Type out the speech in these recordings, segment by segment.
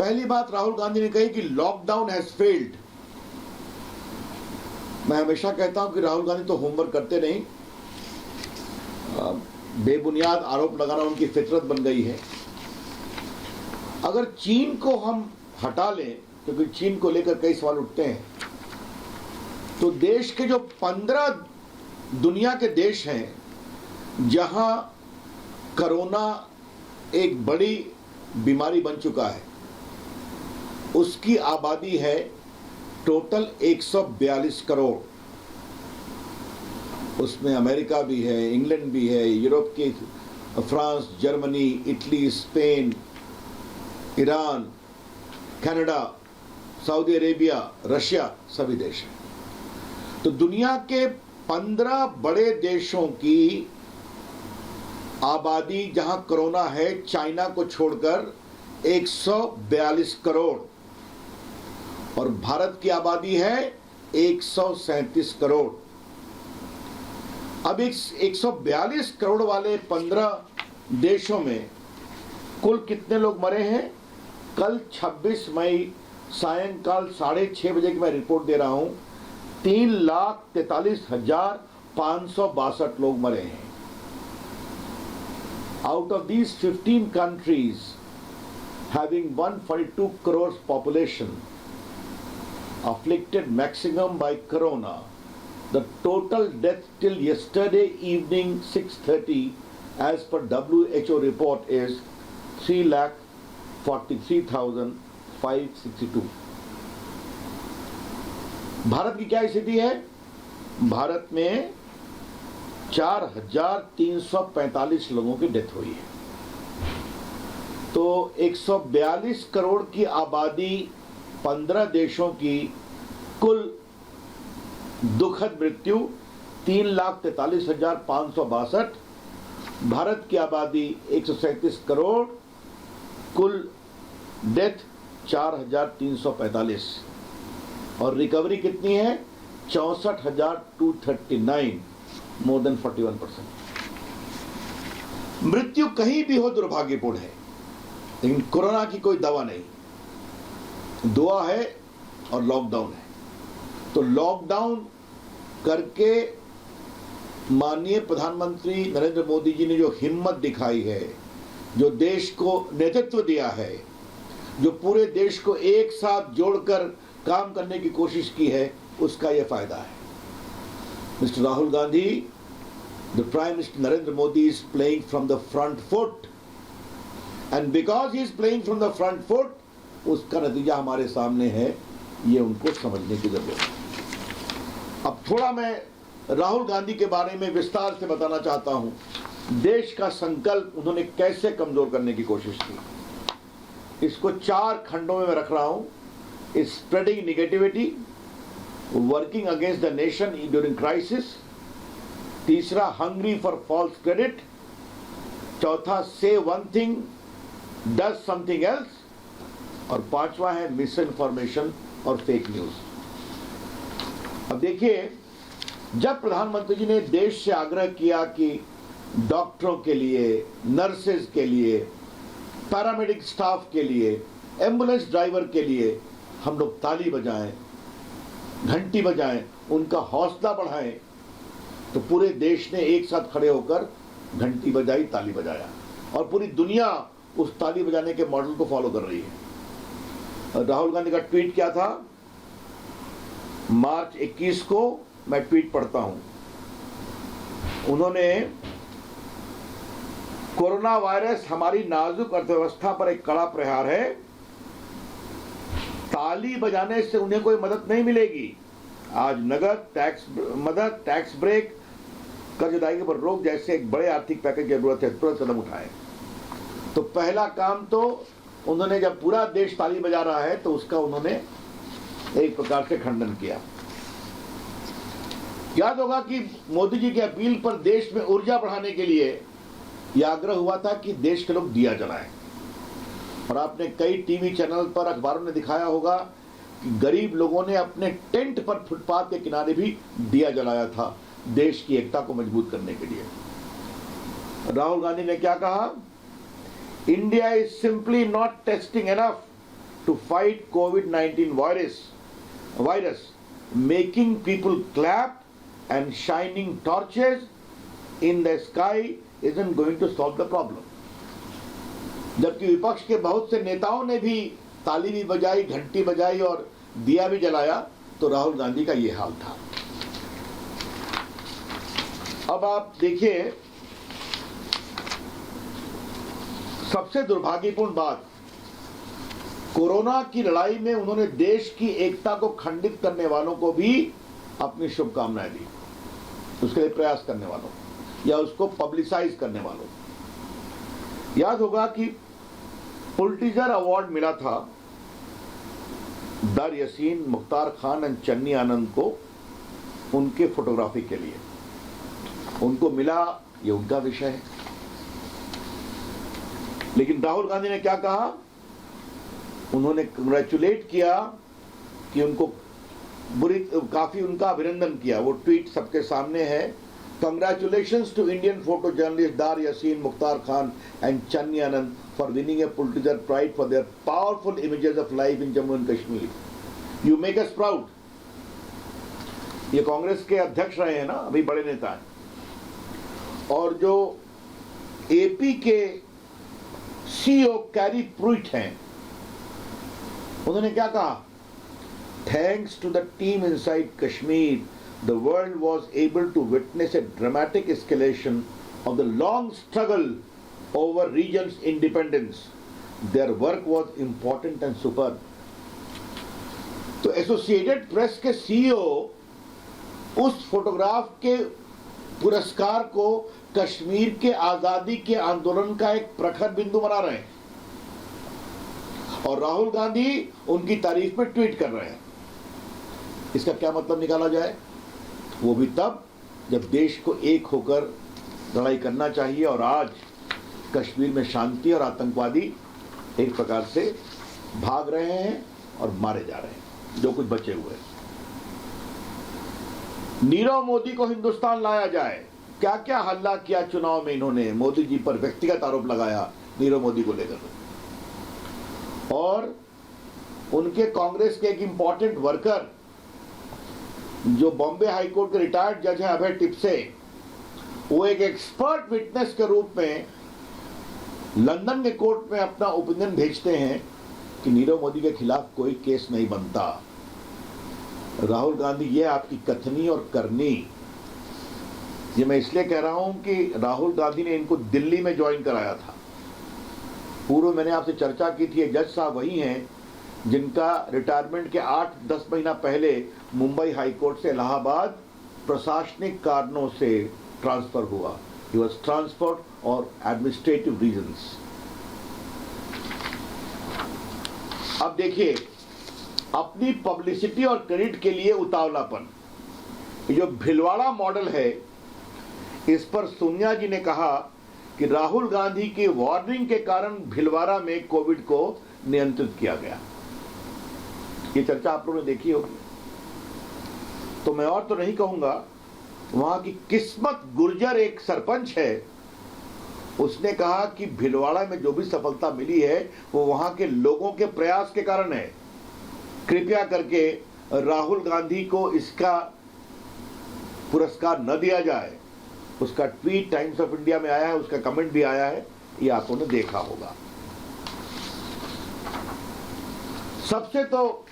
पहली बात राहुल गांधी ने कही कि लॉकडाउन हैज फेल्ड। मैं हमेशा कहता हूं कि राहुल गांधी तो होमवर्क करते नहीं, बेबुनियाद आरोप लगाना उनकी फितरत बन गई है। अगर चीन को हम हटा लें, क्योंकि चीन को लेकर कई सवाल उठते हैं, तो देश के जो 15 दुनिया के देश हैं जहां कोरोना एक बड़ी बीमारी बन चुका है, उसकी आबादी है टोटल 142 करोड़। उसमें अमेरिका भी है, इंग्लैंड भी है, यूरोप के France, Germany, Italy, Spain, Iran, Canada, Saudi Arabia, Russia, सभी देश हैं। तो दुनिया के 15 बड़े देशों की आबादी जहां कोरोना है, चाइना को छोड़कर 142 करोड़, और भारत की आबादी है 137 करोड़। अब इस 142 करोड़ वाले 15 देशों में कुल कितने लोग मरे हैं? कल 26 मई सायंकाल 6:30 बजे की मैं रिपोर्ट दे रहा हूं, 3,43,562 लोग मरे हैं। Out of these 15 countries having 142 crores population afflicted maximum by corona, the total death till yesterday evening 6:30 as per WHO report is 3,43,562। Bharat की क्या स्थिति है? भारत में 4,345 लोगों की डेथ हुई है। तो 142 करोड़ की आबादी 15 देशों की कुल दुखद मृत्यु 3,43,562। भारत की आबादी 137 करोड़, कुल डेथ 4,345, और रिकवरी कितनी है? 64,239, मोर देन 41%। मृत्यु कहीं भी हो दुर्भाग्यपूर्ण है, लेकिन कोरोना की कोई दवा नहीं। दुआ है और लॉकडाउन है। तो लॉकडाउन करके माननीय प्रधानमंत्री नरेंद्र मोदी जी ने जो हिम्मत दिखाई है, जो देश को नेतृत्व दिया है, जो पूरे देश को एक साथ जोड़कर काम करने की कोशिश की है, उसका यह फायदा है। Mister Rahul Gandhi, the prime minister Narendra Modi is playing from the front foot, and because he is playing from the front foot, उसका नतीजा हमारे सामने है। ये उनको समझने की जरूरत है। अब थोड़ा मैं राहुल गांधी के बारे में विस्तार से बताना चाहता हूं। देश का संकल्प उन्होंने कैसे कमजोर करने की कोशिश की, इसको 4 खंडों में मैं रख रहा हूं। Spreading negativity, working against the nation during crisis, तीसरा हंग्री फॉर फॉल्स क्रेडिट, चौथा से one thing does something else, और पांचवा है मिस इन्फॉर्मेशन और फेक न्यूज। अब देखिए, जब प्रधानमंत्री जी ने देश से आग्रह किया कि डॉक्टरों के लिए, नर्सेज के लिए, पैरामेडिक स्टाफ के लिए, एम्बुलेंस ड्राइवर के लिए हम लोग ताली बजाएं, घंटी बजाएं, उनका हौसला बढ़ाएं, तो पूरे देश ने एक साथ खड़े होकर घंटी बजाई, ताली बजाया, और पूरी दुनिया उस ताली बजाने के मॉडल को फॉलो कर रही है। राहुल गांधी का ट्वीट क्या था? मार्च 21 को मैं ट्वीट पढ़ता हूं। उन्होंने, कोरोना वायरस हमारी नाजुक अर्थव्यवस्था पर एक कड़ा प्रहार है, ताली बजाने से उन्हें कोई मदद नहीं मिलेगी। आज नगद, टैक्स मदद, टैक्स ब्रेक, कर्ज अदायगी पर रोक जैसे एक बड़े आर्थिक पैकेज की जरूरत है, तुरंत कदम उठाएं। तो पहला काम तो उन्होंने, जब पूरा देश ताली बजा रहा है तो उसका उन्होंने एक प्रकार से खंडन किया। याद होगा कि मोदी जी की अपील पर देश में ऊर्जा बढ़ाने के लिए यह आग्रह हुआ था कि देश के लोग दिया जलाएं, और आपने कई टीवी चैनल पर, अखबारों ने दिखाया होगा कि गरीब लोगों ने अपने टेंट पर, फुटपाथ के किनारे भी दिया जलाया था, देश की एकता को मजबूत करने के लिए। राहुल गांधी ने क्या कहा? India is simply not testing enough to fight COVID-19 virus, making people clap and shining torches in the sky isn't going to solve the problem. जबकि विपक्ष के बहुत से नेताओं ने भी ताली भी बजाई, घंटी बजाई और दिया भी जलाया, तो राहुल गांधी का ये हाल था। अब आप देखिए, सबसे दुर्भाग्यपूर्ण बात, कोरोना की लड़ाई में उन्होंने देश की एकता को खंडित करने वालों को भी अपनी शुभकामनाएं दी, उसके लिए प्रयास करने वालों या उसको पब्लिसाइज करने वालों। याद होगा कि पुलिट्जर अवार्ड मिला था दर यासीन, मुख्तार खान और चन्नी आनंद को उनके फोटोग्राफी के लिए। उनको मिला, ये उनका विषय है। लेकिन राहुल गांधी ने क्या कहा? उन्होंने कंग्रेचुलेट किया कि उनको काफी उनका अभिनंदन किया। वो ट्वीट सबके सामने है। Congratulations to Indian photo journalist Dar Yasin, Mukhtar Khan and Channi Anand for winning a Pulitzer prize for their powerful images of life in Jammu and Kashmir. You make us proud. ये कांग्रेस के अध्यक्ष रहे हैं ना, अभी बड़े नेता हैं। और जो एपी के सीईओ कैरी प्रूइट हैं, उन्होंने क्या कहा? Thanks to the team inside Kashmir, the world was able to witness a dramatic escalation of the long struggle over region's independence. Their work was important and superb. तो associated press के CEO उस photograph के पुरस्कार को कश्मीर के आजादी के आंदोलन का एक प्रखर बिंदु बना रहे हैं, और राहुल गांधी उनकी तारीफ में ट्वीट कर रहे हैं। इसका क्या मतलब निकाला जाए? वो भी तब जब देश को एक होकर लड़ाई करना चाहिए, और आज कश्मीर में शांति और आतंकवादी एक प्रकार से भाग रहे हैं और मारे जा रहे हैं, जो कुछ बचे हुए। नीरव मोदी को हिंदुस्तान लाया जाए। क्या क्या हल्ला किया चुनाव में इन्होंने, मोदी जी पर व्यक्तिगत आरोप लगाया नीरव मोदी को लेकर। और उनके कांग्रेस के एक इंपॉर्टेंट वर्कर जो बॉम्बे हाईकोर्ट के रिटायर्ड जज हैं अभय टिपसे, वो एक एक्सपर्ट विटनेस के रूप में लंदन के कोर्ट में अपना ओपिनियन भेजते हैं कि नीरव मोदी के खिलाफ कोई केस नहीं बनता। राहुल गांधी, ये आपकी कथनी और करनी। ये मैं इसलिए कह रहा हूं कि राहुल गांधी ने इनको दिल्ली में ज्वाइन कराया था। पूर्व मैंने आपसे चर्चा की थी, जज साहब वही हैं जिनका रिटायरमेंट के 8-10 महीना पहले मुंबई हाईकोर्ट से इलाहाबाद प्रशासनिक कारणों से ट्रांसफर हुआ। ही वॉज ट्रांसफर्ड और एडमिनिस्ट्रेटिव रीजंस। अब देखिए, अपनी पब्लिसिटी और क्रेडिट के लिए उतावलापन। ये जो भिलवाड़ा मॉडल है, इस पर सोनिया जी ने कहा कि राहुल गांधी की वार्निंग के कारण भिलवाड़ा में कोविड को नियंत्रित किया गया। ये चर्चा आप लोगों ने देखी होगी। तो मैं और तो नहीं कहूंगा, वहां की किस्मत गुर्जर एक सरपंच है, उसने कहा कि भिलवाड़ा में जो भी सफलता मिली है वो वहां के लोगों के प्रयास के कारण है। कृपया करके राहुल गांधी को इसका पुरस्कार न दिया जाए। उसका ट्वीट टाइम्स ऑफ इंडिया में आया है, उसका कमेंट भी आया है, ये आप लोगों ने देखा होगा। सबसे तो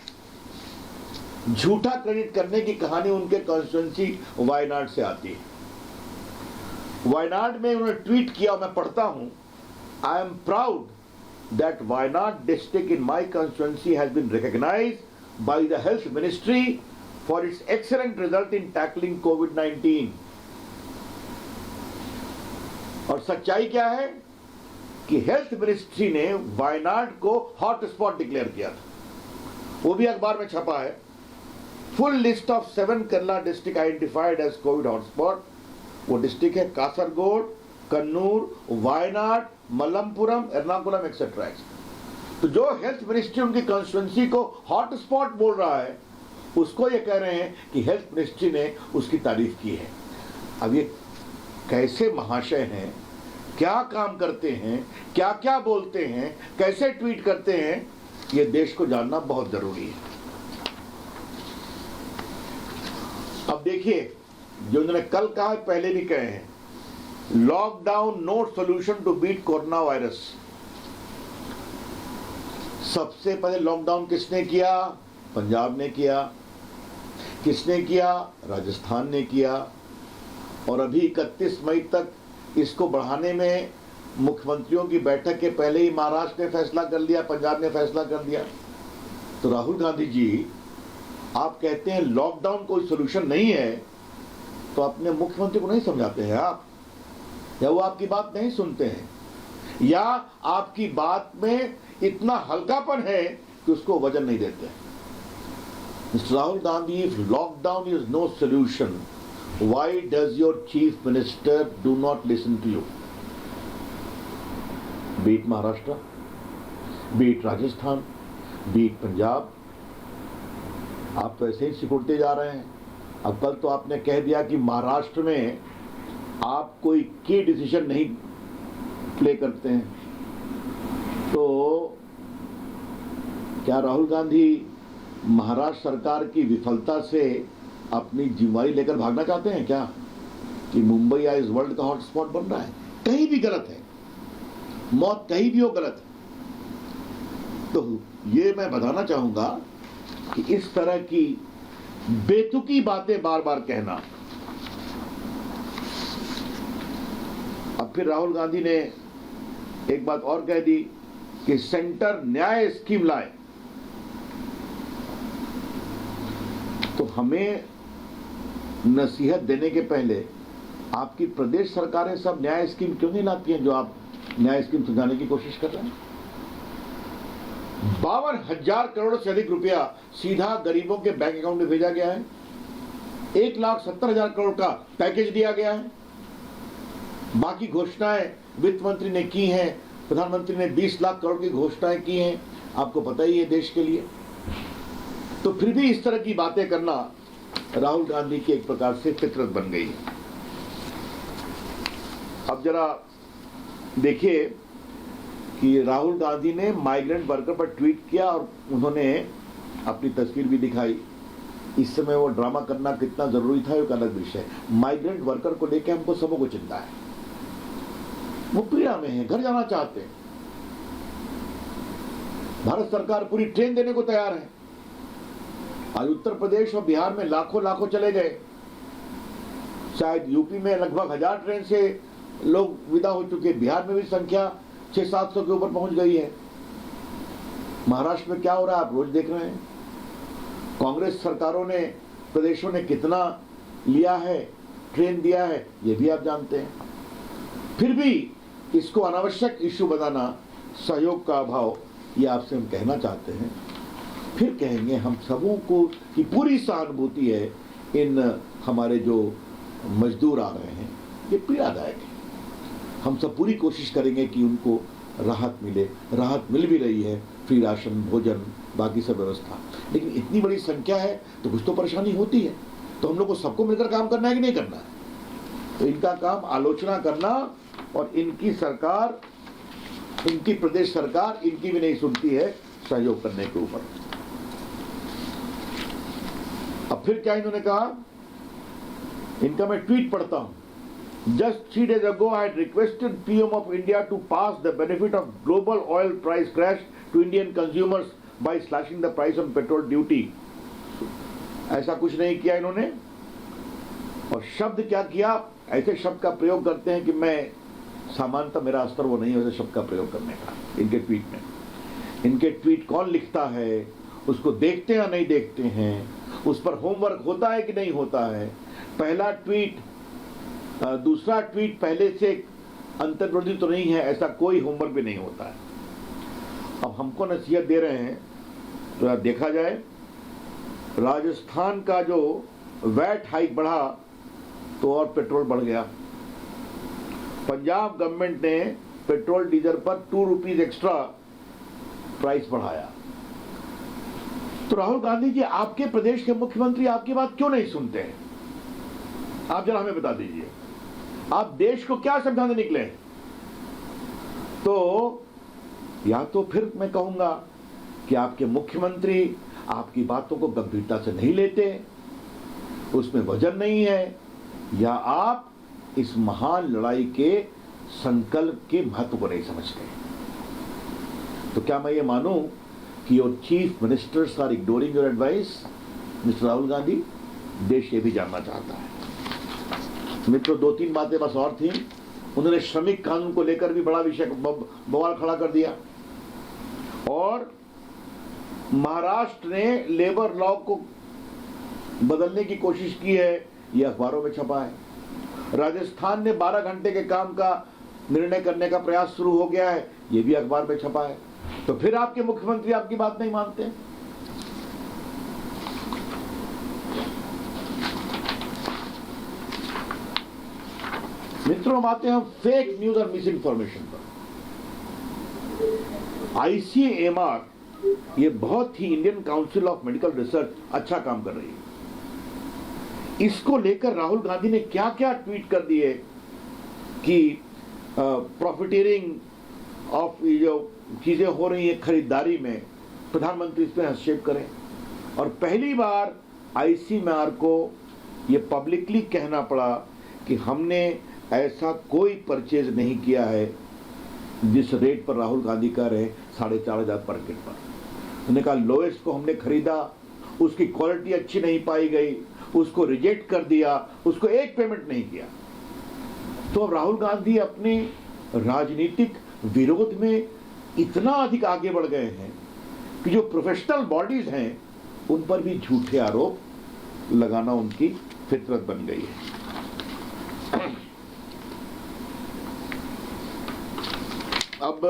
झूठा क्रेडिट करने की कहानी उनके कॉन्स्टिट्यूएंसी वायनाड से आती है। वायनाड में उन्होंने ट्वीट किया, मैं पढ़ता हूं, I am proud that Wayanad district in my constituency has been recognised by the health ministry for its excellent result in tackling कोविड-19। और सच्चाई क्या है कि हेल्थ मिनिस्ट्री ने वायनाड को हॉटस्पॉट डिक्लेयर किया था, वो भी अखबार में छपा है। Full list of 7 Kerala district identified as covid hotspot. वो डिस्ट्रिक्ट है कासरगोड, कन्नूर, वायनाड, मलप्पुरम, एर्नाकुलम एक्सेट्रा। तो जो हेल्थ मिनिस्ट्री उनकी कॉन्स्टिट्यूएंसी को हॉटस्पॉट बोल रहा है, उसको ये कह रहे हैं कि हेल्थ मिनिस्ट्री ने उसकी तारीफ की है। अब ये कैसे महाशय हैं, क्या काम करते हैं, क्या क्या बोलते हैं, कैसे ट्वीट करते हैं, ये देश को जानना बहुत जरूरी है। अब देखिए, जो उन्होंने कल कहा, पहले भी कहे हैं, lockdown no solution to beat corona virus. सबसे पहले लॉकडाउन किसने किया? पंजाब ने किया। किसने किया? राजस्थान ने किया। और अभी 31 मई तक इसको बढ़ाने में मुख्यमंत्रियों की बैठक के पहले ही महाराष्ट्र ने फैसला कर लिया, पंजाब ने फैसला कर दिया। तो राहुल गांधी जी, आप कहते हैं लॉकडाउन कोई सॉल्यूशन नहीं है, तो अपने मुख्यमंत्री को नहीं समझाते हैं आप, या वो आपकी बात नहीं सुनते हैं, या आपकी बात में इतना हल्कापन है कि उसको वजन नहीं देते। Mister Rahul Gandhi, if lockdown is no solution, why does your chief minister do not listen to you? Beat Maharashtra, beat Rajasthan, beat Punjab, आप तो ऐसे ही सिकुड़ते जा रहे हैं। अब कल तो आपने कह दिया कि महाराष्ट्र में आप कोई की डिसीजन नहीं प्ले करते हैं। तो क्या राहुल गांधी महाराष्ट्र सरकार की विफलता से अपनी जिम्मेदारी लेकर भागना चाहते हैं क्या, कि मुंबई या इस वर्ल्ड का हॉटस्पॉट बन रहा है? कहीं भी गलत है, मौत कहीं भी हो गलत है। तो ये मैं बताना चाहूंगा कि इस तरह की बेतुकी बातें बार बार कहना। अब फिर राहुल गांधी ने एक बात और कह दी कि सेंटर न्याय स्कीम लाए। तो हमें नसीहत देने के पहले आपकी प्रदेश सरकारें सब न्याय स्कीम क्यों नहीं लाती हैं, जो आप न्याय स्कीम सुझाने की कोशिश कर रहे हैं? 52,000 करोड़ से अधिक रुपया सीधा गरीबों के बैंक अकाउंट में भेजा गया है। 1,70,000 करोड़ का पैकेज दिया गया है। बाकी घोषणाएं वित्त मंत्री ने की हैं, प्रधानमंत्री ने 20 लाख करोड़ की घोषणाएं की हैं, आपको पता ही है देश के लिए। तो फिर भी इस तरह की बातें करना राहुल गांधी की एक प्रकार से फितरत बन गई है। अब जरा देखिए कि राहुल गांधी ने माइग्रेंट वर्कर पर ट्वीट किया और उन्होंने अपनी तस्वीर भी दिखाई। इस समय वो ड्रामा करना कितना जरूरी था, एक अलग विषय। माइग्रेंट वर्कर को लेकर हमको सबों को चिंता है। वो पीड़ा में है, घर जाना चाहते हैं। भारत सरकार पूरी ट्रेन देने को तैयार है। आज उत्तर प्रदेश और बिहार में लाखों लाखों चले गए। शायद यूपी में लगभग 1000 ट्रेन से लोग विदा हो चुके। बिहार में भी संख्या 600-700 के ऊपर पहुंच गई है। महाराष्ट्र में क्या हो रहा है आप रोज देख रहे हैं। कांग्रेस सरकारों ने, प्रदेशों ने कितना लिया है, ट्रेन दिया है, ये भी आप जानते हैं। फिर भी इसको अनावश्यक इश्यू बनाना, सहयोग का अभाव, ये आपसे हम कहना चाहते हैं। फिर कहेंगे हम सबों को कि पूरी सहानुभूति है इन हमारे जो मजदूर आ रहे हैं, ये पीड़ादायक है। हम सब पूरी कोशिश करेंगे कि उनको राहत मिले। राहत मिल भी रही है, फ्री राशन, भोजन, बाकी सब व्यवस्था। लेकिन इतनी बड़ी संख्या है तो कुछ तो परेशानी होती है। तो हम लोग को सबको मिलकर काम करना है कि नहीं करना है? तो इनका काम आलोचना करना, और इनकी सरकार, इनकी प्रदेश सरकार इनकी भी नहीं सुनती है सहयोग करने के ऊपर। अब फिर क्या इन्होंने कहा, इनका मैं ट्वीट पढ़ता हूं। Just 3 days ago, I had requested PM of India to pass the benefit of global oil price crash to Indian consumers by slashing the price on petrol duty. ऐसा कुछ नहीं किया इन्होंने। और शब्द क्या किया, ऐसे शब्द का प्रयोग करते हैं कि मैं सामान्यतः मेरा स्तर वो नहीं है वैसे शब्द का प्रयोग करने का इनके ट्वीट में। इनके ट्वीट कौन लिखता है, उसको देखते हैं या नहीं देखते हैं, उस पर होमवर्क होता है कि नहीं होता है। पहला ट्वीट, दूसरा ट्वीट पहले से अंतर्वर्ती तो नहीं है, ऐसा कोई होमवर्क भी नहीं होता है। अब हमको नसीहत दे रहे हैं तो देखा जाए, राजस्थान का जो वैट हाइक बढ़ा तो और पेट्रोल बढ़ गया। पंजाब गवर्नमेंट ने पेट्रोल डीजल पर 2 रुपीज एक्स्ट्रा प्राइस बढ़ाया। तो राहुल गांधी जी, आपके प्रदेश के मुख्यमंत्री आपकी बात क्यों नहीं सुनते हैं? आप जरा हमें बता दीजिए, आप देश को क्या समझाने निकले? तो या तो फिर मैं कहूंगा कि आपके मुख्यमंत्री आपकी बातों को गंभीरता से नहीं लेते, उसमें वजन नहीं है, या आप इस महान लड़ाई के संकल्प के महत्व को नहीं समझते। तो क्या मैं ये मानूं कि your chief ministers are ignoring your advice, mister Rahul Gandhi? देश ये भी जानना चाहता है। मित्रों, 2-3 बातें बस और थी। उन्होंने श्रमिक कानून को लेकर भी बड़ा विषय बवाल खड़ा कर दिया, और महाराष्ट्र ने लेबर लॉ को बदलने की कोशिश की है, यह अखबारों में छपा है। राजस्थान ने 12 घंटे के काम का निर्णय करने का प्रयास शुरू हो गया है, यह भी अखबार में छपा है। तो फिर आपके मुख्यमंत्री आपकी बात नहीं मानते। मित्रों, आते हैं हम फेक न्यूज और मिस इन्फॉर्मेशन पर। ICMR ये बहुत ही Indian council of medical research अच्छा काम कर रही है। इसको लेकर राहुल गांधी ने क्या क्या ट्वीट कर दिए कि प्रॉफिटियरिंग ऑफ जो चीजें हो रही है खरीदारी में, प्रधानमंत्री इस पर हस्तक्षेप करें। और पहली बार ICMR को ये पब्लिकली कहना पड़ा कि हमने ऐसा कोई परचेज नहीं किया है जिस रेट पर राहुल गांधी कह रहे 4,500 पर किट पर। उन्होंने कहा लोएस्ट को हमने खरीदा, उसकी क्वालिटी अच्छी नहीं पाई गई, उसको रिजेक्ट कर दिया, उसको एक पेमेंट नहीं किया। तो अब राहुल गांधी अपने राजनीतिक विरोध में इतना अधिक आगे बढ़ गए हैं कि जो प्रोफेशनल बॉडीज हैं उन पर भी झूठे आरोप लगाना उनकी फितरत बन गई है। अब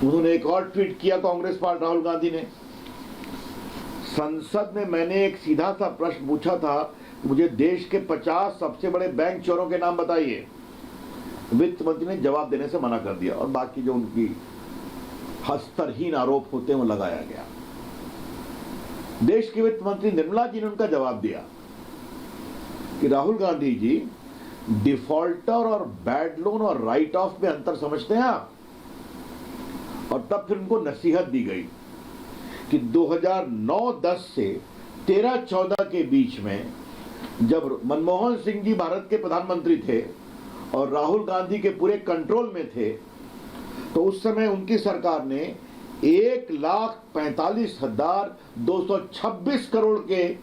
उन्होंने एक और ट्वीट किया कांग्रेस पार्टी राहुल गांधी ने। संसद में मैंने एक सीधा सा प्रश्न पूछा था कि मुझे देश के 50 सबसे बड़े बैंक चोरों के नाम बताइए। वित्त मंत्री ने जवाब देने से मना कर दिया और बाकी जो उनकी हस्तरहीन आरोप होते हैं वो लगाया गया। देश के वित्त मंत्री निर्मला जी ने उनका जवाब दिया कि राहुल गांधी जी, डिफॉल्टर और बैड लोन और राइट ऑफ में अंतर समझते हैं आप? और तब फिर उनको नसीहत दी गई कि 2009-10 से 13-14 के बीच में जब मनमोहन सिंह जी भारत के प्रधानमंत्री थे और राहुल गांधी के पूरे कंट्रोल में थे, तो उस समय उनकी सरकार ने 1,45,226 करोड़ के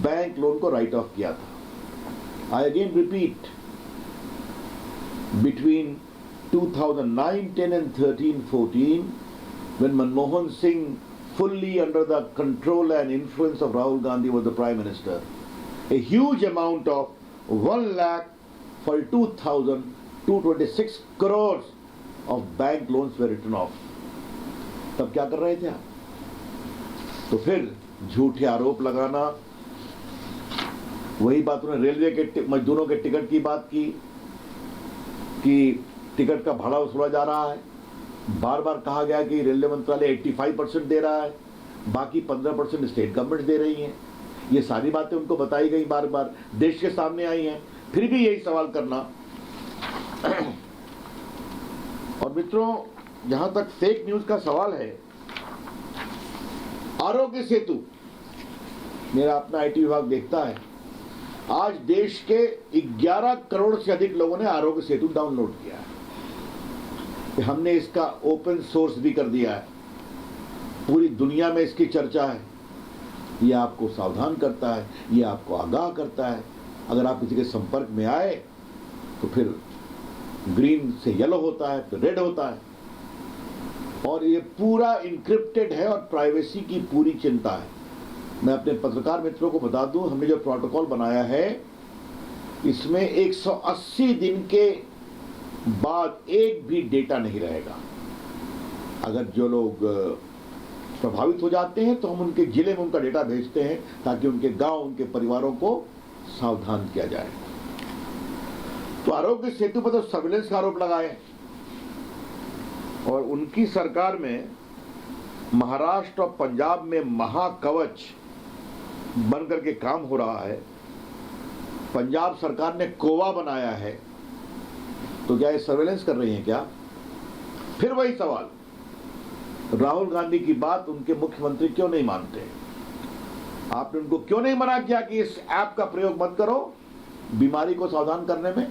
बैंक लोन को राइट ऑफ किया था। I again repeat, between 2009, 10 and 13, 14, when Manmohan Singh, fully under the control and influence of Rahul Gandhi, was the Prime Minister, a huge amount of 1,42,226 crores of bank loans were written off. तब क्या कर रहे थे आप? तो फिर झूठे आरोप लगाना। वही बात उन्होंने रेलवे के मजदूरों के टिकट की बात की कि टिकट का भाड़ा वसूला जा रहा है। बार बार कहा गया कि रेलवे मंत्रालय 85% दे रहा है, बाकी 15% स्टेट गवर्नमेंट दे रही हैं। ये सारी बातें उनको बताई गई, बार बार देश के सामने आई हैं, फिर भी यही सवाल करना। और मित्रों, जहां तक फेक न्यूज का सवाल है, आरोग्य सेतु, मेरा अपना IT विभाग देखता है, आज देश के 11 करोड़ से अधिक लोगों ने आरोग्य सेतु डाउनलोड किया है। हमने इसका ओपन सोर्स भी कर दिया है, पूरी दुनिया में इसकी चर्चा है। ये आपको सावधान करता है, ये आपको आगाह करता है। अगर आप किसी के संपर्क में आए तो फिर ग्रीन से येलो होता है, फिर रेड होता है, और ये पूरा इनक्रिप्टेड है और प्राइवेसी की पूरी चिंता है। मैं अपने पत्रकार मित्रों को बता दूं, हमने जो प्रोटोकॉल बनाया है, इसमें 180 दिन के बाद एक भी डेटा नहीं रहेगा। अगर जो लोग प्रभावित हो जाते हैं तो हम उनके जिले में उनका डेटा भेजते हैं ताकि उनके गांव, उनके परिवारों को सावधान किया जाए। तो आरोग्य सेतु पर तो सर्विलेंस का आरोप लगाए, और उनकी सरकार में महाराष्ट्र और पंजाब में महाकवच बनकर के काम हो रहा है। पंजाब सरकार ने कोवा बनाया है, तो क्या ये सर्वेलेंस कर रही है क्या? फिर वही सवाल, राहुल गांधी की बात उनके मुख्यमंत्री क्यों नहीं मानते? आपने उनको क्यों नहीं मना किया कि इस ऐप का प्रयोग मत करो बीमारी को सावधान करने में?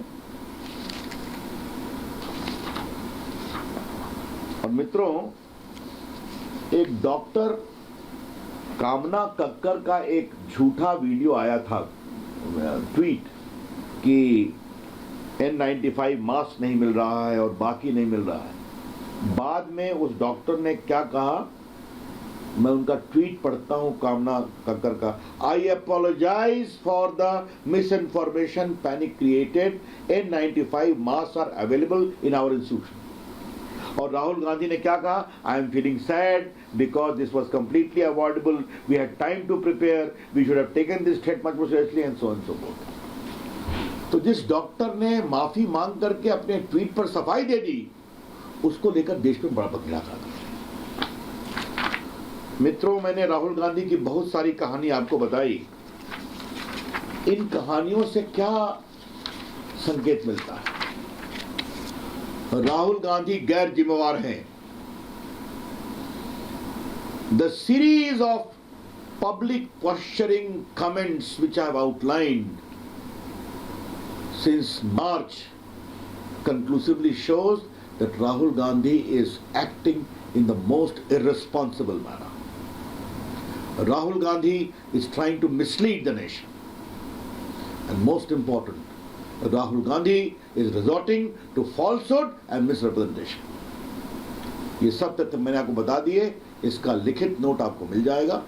और मित्रों, एक डॉक्टर कामना कक्कर का एक झूठा वीडियो आया था, ट्वीट, कि N95 मास्क नहीं मिल रहा है और बाकी नहीं मिल रहा है। बाद में उस डॉक्टर ने क्या कहा, मैं उनका ट्वीट पढ़ता हूं कामना कक्कर का। I apologise for the misinformation panic created, N95 mask are available in our institution. और राहुल गांधी ने क्या कहा, I am feeling sad because this was completely avoidable, we had time to prepare, we should have taken this threat much more seriously and so forth. तो जिस doctor ने माफी मांग करके अपने ट्वीट पर सफाई दे दी, उसको लेकर देश में बड़ा बखेड़ा था। मित्रों, मैंने राहुल गांधी की बहुत सारी कहानी आपको बताई। इन कहानियों से क्या संकेत मिलता है? राहुल गांधी गैर जिम्मेवार हैं। The series of public posturing comments which I have outlined since March conclusively shows that Rahul Gandhi is acting in the most irresponsible manner. Rahul Gandhi is trying to mislead the nation. And most important, Rahul Gandhi is resorting to falsehood and misrepresentation. ये सब तथ्य मैंने आपको बता दिए, इसका लिखित note आपको मिल जाएगा।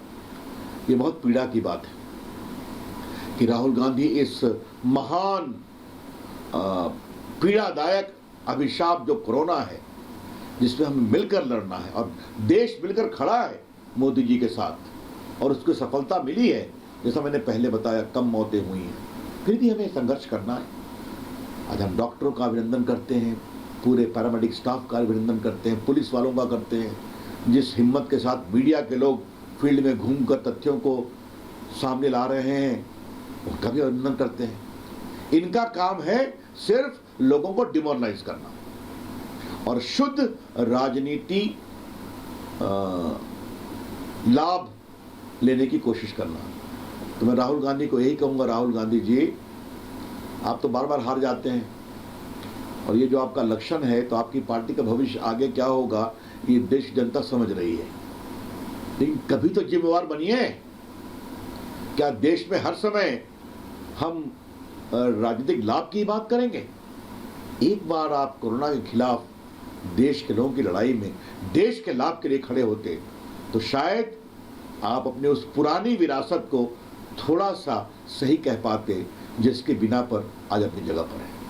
ये बहुत पीड़ा की बात है कि राहुल गांधी इस महान पीड़ादायक अभिशाप जो कोरोना है, जिसमें हमें मिलकर लड़ना है और देश मिलकर खड़ा है मोदी जी के साथ, और उसको सफलता मिली है। जैसा मैंने पहले बताया, कम मौतें हुई हैं, फिर भी हमें संघर्ष करना है। आज हम डॉक्टरों का अभिनंदन करते हैं, पूरे पैरामेडिक स्टाफ का अभिनंदन करते हैं, पुलिस वालों का करते हैं, जिस हिम्मत के साथ मीडिया के लोग फील्ड में घूमकर तथ्यों को सामने ला रहे हैं, उनका भी अभिनंदन करते हैं। इनका काम है सिर्फ लोगों को डिमोरलाइज करना और शुद्ध राजनीति लाभ लेने की कोशिश करना। तो मैं राहुल गांधी को यही कहूंगा, राहुल गांधी जी, आप तो बार बार हार जाते हैं, और ये जो आपका लक्षण है, तो आपकी पार्टी का भविष्य आगे क्या होगा ये देश की जनता समझ रही है। लेकिन कभी तो जिम्मेवार बनिए। क्या देश में हर समय हम राजनीतिक लाभ की बात करेंगे? एक बार आप कोरोना के खिलाफ देश के लोगों की लड़ाई में देश के लाभ के लिए खड़े होते, तो शायद आप अपने उस पुरानी विरासत को थोड़ा सा सही कह पाते, जिसके बिना पर आज अपनी जगह पर है।